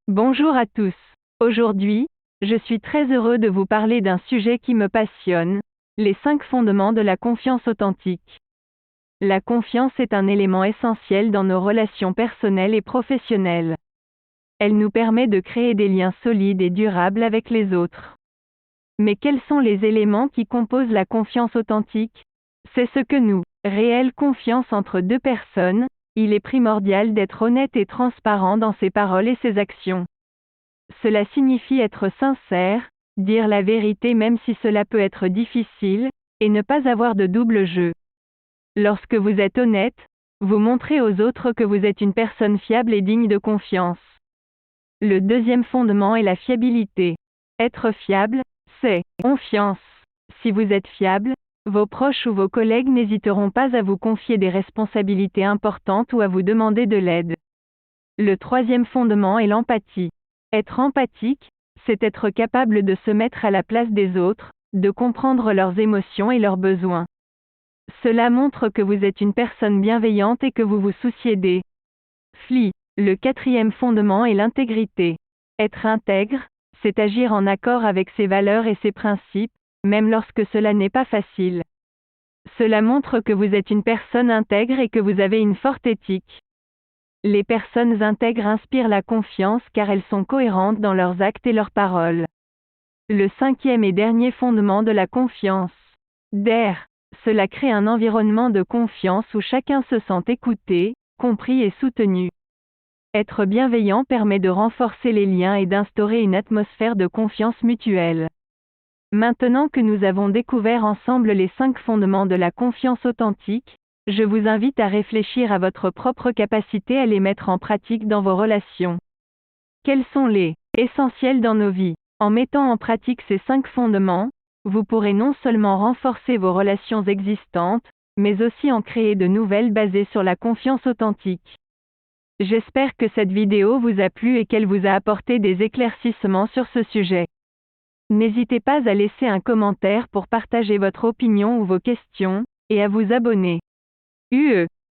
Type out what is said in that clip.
Bonjour à tous. Aujourd'hui, je suis très heureux de vous parler d'un sujet qui me passionne, les 5 fondements de la confiance authentique. La confiance est un élément essentiel dans nos relations personnelles et professionnelles. Elle nous permet de créer des liens solides et durables avec les autres. Mais quels sont les éléments qui composent la confiance authentique? C'est ce que nous, réelle confiance entre deux personnes, il est primordial d'être honnête et transparent dans ses paroles et ses actions. Cela signifie être sincère, dire la vérité même si cela peut être difficile, et ne pas avoir de double jeu. Lorsque vous êtes honnête, vous montrez aux autres que vous êtes une personne fiable et digne de confiance. Le deuxième fondement est la fiabilité. Être fiable, c'est confiance. Si vous êtes fiable, vos proches ou vos collègues n'hésiteront pas à vous confier des responsabilités importantes ou à vous demander de l'aide. Le troisième fondement est l'empathie. Être empathique, c'est être capable de se mettre à la place des autres, de comprendre leurs émotions et leurs besoins. Cela montre que vous êtes une personne bienveillante et que vous vous souciez des FLI. Le quatrième fondement est l'intégrité. Être intègre, c'est agir en accord avec ses valeurs et ses principes, même lorsque cela n'est pas facile. Cela montre que vous êtes une personne intègre et que vous avez une forte éthique. Les personnes intègres inspirent la confiance car elles sont cohérentes dans leurs actes et leurs paroles. Le cinquième et dernier fondement de la confiance. DARE. Cela crée un environnement de confiance où chacun se sent écouté, compris et soutenu. Être bienveillant permet de renforcer les liens et d'instaurer une atmosphère de confiance mutuelle. Maintenant que nous avons découvert ensemble les 5 fondements de la confiance authentique, je vous invite à réfléchir à votre propre capacité à les mettre en pratique dans vos relations. Quels sont les essentiels dans nos vies? En mettant en pratique ces 5 fondements, vous pourrez non seulement renforcer vos relations existantes, mais aussi en créer de nouvelles basées sur la confiance authentique. J'espère que cette vidéo vous a plu et qu'elle vous a apporté des éclaircissements sur ce sujet. N'hésitez pas à laisser un commentaire pour partager votre opinion ou vos questions, et à vous abonner.